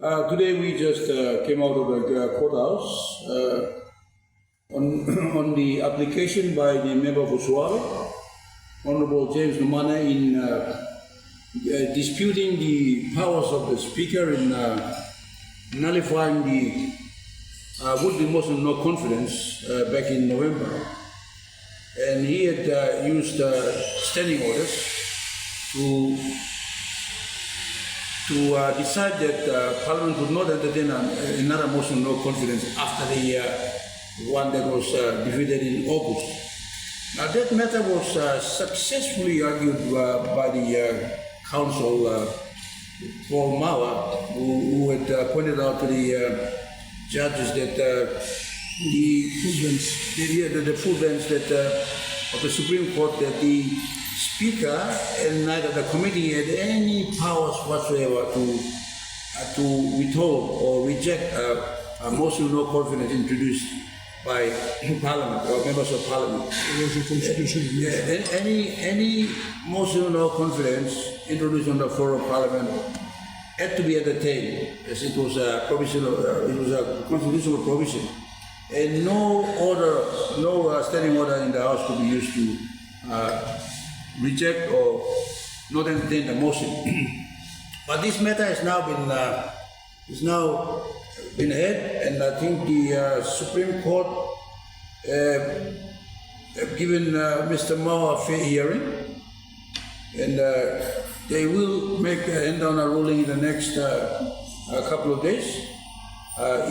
Today we just came out of the courthouse on the application by the member for Suave, Honorable James Numana, in disputing the powers of the Speaker in nullifying the would-be motion of no confidence back in November. And he had used standing orders to decide that Parliament would not entertain another motion of no confidence after the one that was defeated in August. Now that matter was successfully argued by the counsel, Paul Mawa, who had pointed out to the judges that the full bench of the Supreme Court, that the Speaker and neither the committee had any powers whatsoever to withhold or reject a motion of no confidence introduced by Parliament or members of Parliament. Any motion of no confidence introduced on the floor of Parliament had to be entertained, as it was a provisional, it was a constitutional provision, and no standing order in the House could be used to reject or not entertain the motion. But this matter has now been heard, and I think the Supreme Court have given Mr. Mao a fair hearing, and they will make end on a ruling in the next couple of days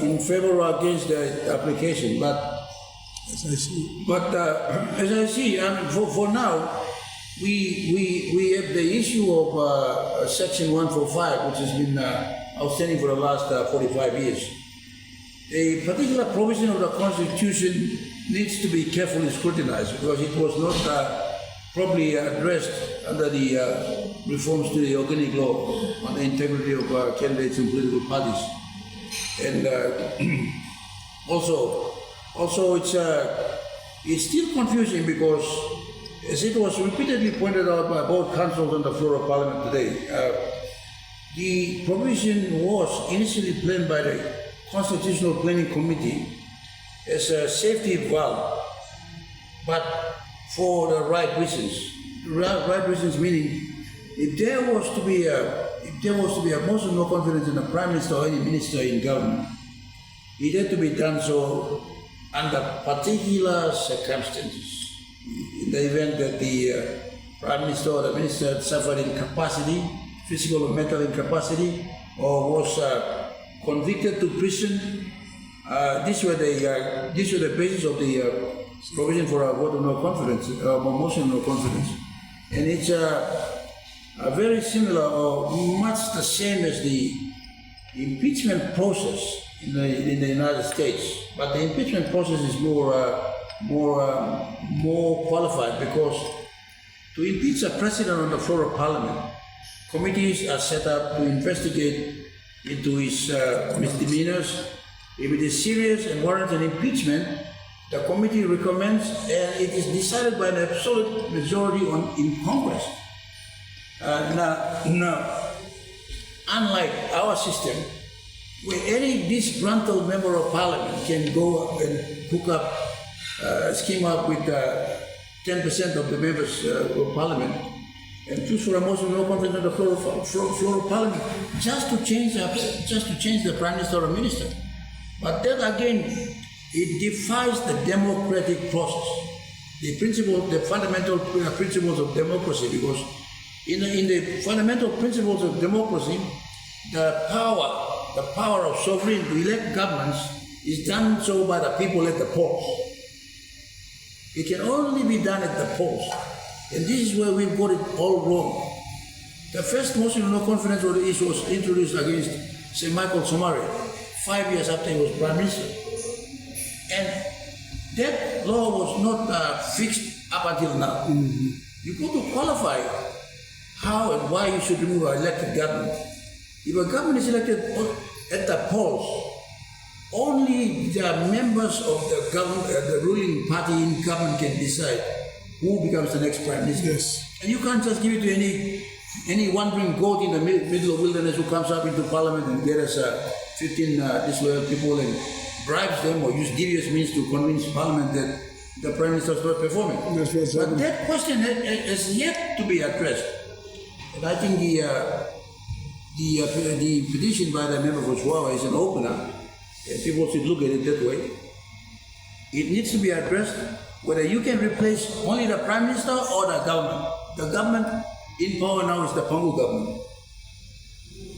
in favor or against the application. But as I see, for now, we have the issue of Section 145, which has been outstanding for the last 45 years. A particular provision of the Constitution needs to be carefully scrutinized because it was not properly addressed under the reforms to the organic law on the integrity of candidates and political parties. And also it's still confusing because, as it was repeatedly pointed out by both councils on the floor of Parliament today, the provision was initially planned by the Constitutional Planning Committee as a safety valve, but for the right reasons. Right reasons meaning, if there was to be a motion of no confidence in the Prime Minister or any minister in government, it had to be done so under particular circumstances. In the event that the Prime Minister or the Minister had suffered incapacity, physical or mental incapacity, or was convicted to prison, these were the basis of the provision for a vote of no confidence, motion of no confidence. And it's very similar or much the same as the impeachment process in the United States. But the impeachment process is more qualified because to impeach a president on the floor of Parliament, committees are set up to investigate into his misdemeanors. If it is serious and warrants an impeachment, the committee recommends, and it is decided by an absolute majority in Congress. Now, unlike our system, where any disgruntled member of Parliament can go and hook up, scheme up with 10% of the members of Parliament and choose for a motion of no confidence on the floor of Parliament just to change the Prime Minister or Minister. But that again, it defies the democratic process, the fundamental principles of democracy, because in the fundamental principles of democracy, the power of sovereign to elect governments is done so by the people at the polls. It can only be done at the polls. And this is where we've got it all wrong. The first motion of no confidence was introduced against Sir Michael Somare 5 years after he was Prime Minister. And that law was not fixed up until now. Mm-hmm. You got to qualify how and why you should remove an elected government. If a government is elected at the polls, only the members of the government, the ruling party in government can decide who becomes the next Prime Minister. Yes. And you can't just give it to any any wandering goat in the middle of wilderness who comes up into parliament and gets 15 disloyal people and bribes them or use devious means to convince parliament that the prime minister is not performing. But that question has yet to be addressed. And I think the petition by the member for Suava is an opener, and people should look at it that way. It needs to be addressed whether you can replace only the prime minister or the government. The government in power now is the Pangu government.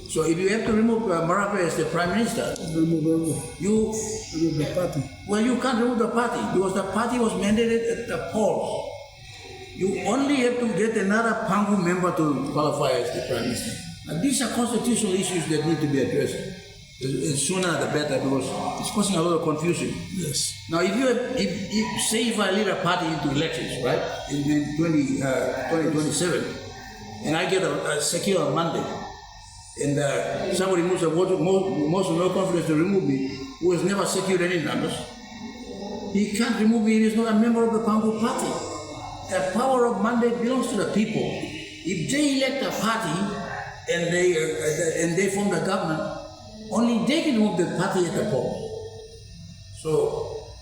So if you have to remove Marape as the prime minister, you remove the party. Well, you can't remove the party because the party was mandated at the polls. You only have to get another Pangu member to qualify as the prime minister. And these are constitutional issues that need to be addressed. The sooner the better because it's causing a lot of confusion. Yes. Now, if I lead a party into elections, right, in 2027, and I get a secure mandate, and somebody moves a motion no confidence to remove me, who has never secured any numbers, he can't remove me. He is not a member of the Pangu party. The power of mandate belongs to the people. If they elect a party and they form the government, only they can move the party at the poll. So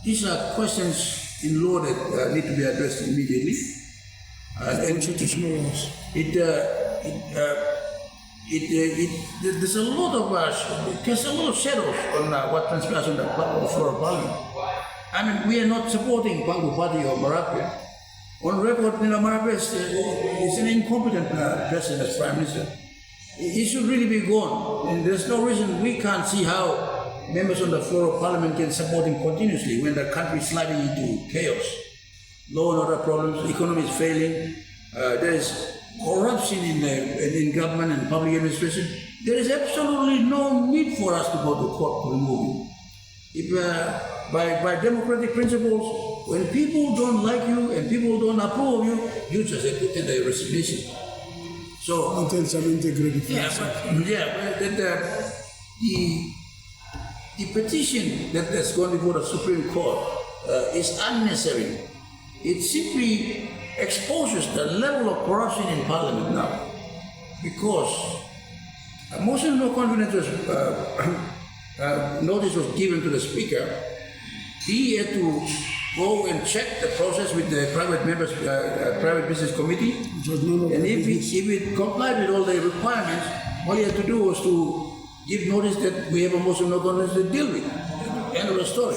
these are questions in law that need to be addressed immediately. And there's a lot of shadows on what transpires on the floor of parliament. I mean, we are not supporting Pangu party or Marape. On record, Marape is an incompetent person as prime minister. He should really be gone. And there's no reason we can't see how members on the floor of parliament can support him continuously when the country is sliding into chaos. Law and order problems, economy is failing, there is corruption in government and public administration. There is absolutely no need for us to go to court to remove him. If by democratic principles, when people don't like you and people don't approve of you, you just have to tender a resignation. So until some integrity. The petition that has gone before the Supreme Court is unnecessary. It simply exposes the level of corruption in Parliament now, because a motion of no confidence notice was given to the Speaker. He had to go and check the process with the private business committee, and if it complied with all the requirements, all he had to do was to give notice that we have a motion of no confidence to deal with. End of the story.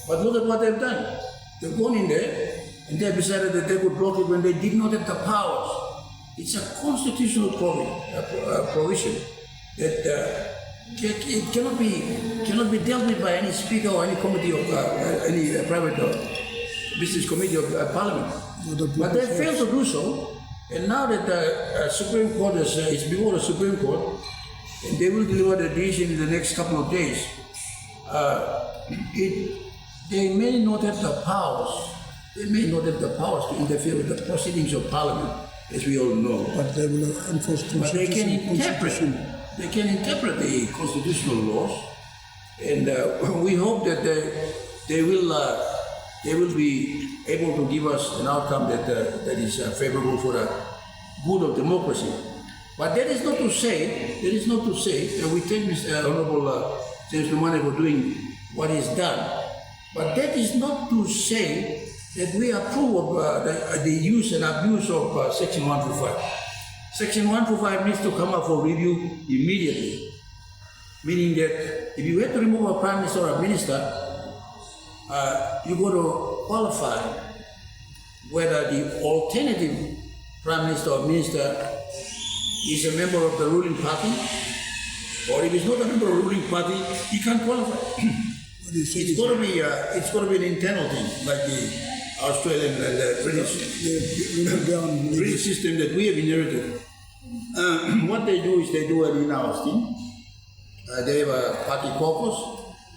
But look at what they've done. They've gone in there and they decided that they would block it when they did not have the powers. It's a constitutional provision that it cannot be dealt with by any speaker or any committee of any private business committee of Parliament. But they failed to do so, and now that the Supreme Court is before the Supreme Court, and they will deliver the decision in the next couple of days, they may not have the powers. They may not have the powers to interfere with the proceedings of Parliament, as we all know. But they will enforce constitution. But they can interpret the constitutional laws, and we hope that they will be able to give us an outcome that is favorable for the good of democracy. But that is not to say that we thank Mr. Honorable James Lumane for doing what he's done. But that is not to say that we approve of the use and abuse of Section 125. Section 125 needs to come up for review immediately, meaning that if you have to remove a prime minister or a minister, you got to qualify whether the alternative prime minister or minister is a member of the ruling party, or if he's not a member of the ruling party, he can't qualify. It's got to be an internal thing, like the Australian and the British system that we have inherited. What they do is they do an in-house thing. They have a party caucus,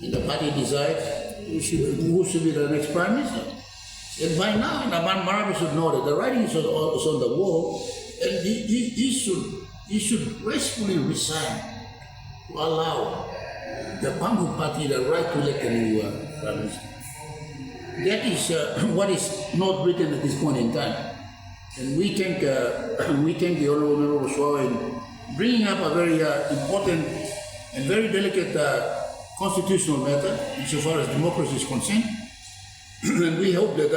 and the party decides who should be the next prime minister. And by now, Naban Marape should know that the writing is on the wall, and he should gracefully resign to allow the Pangu party the right to elect a new prime minister. That is what is not written at this point in time. And we thank the Honorable Member Kua in bringing up a very important and very delicate constitutional matter insofar as democracy is concerned. And we hope that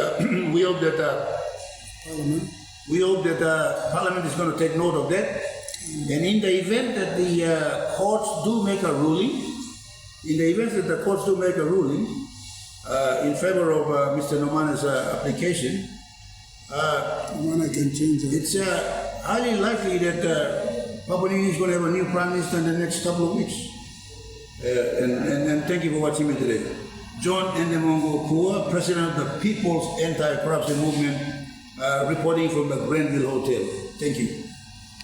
Parliament is going to take note of that. And in the event that the courts do make a ruling, in favor of Mr. Nomana's application, Nomana can change it. it's highly likely that Papua New Guinea is going to have a new prime minister in the next couple of weeks. And thank you for watching me today. John Endemongo Kua, President of the People's Anti-Corruption Movement, reporting from the Granville Hotel. Thank you.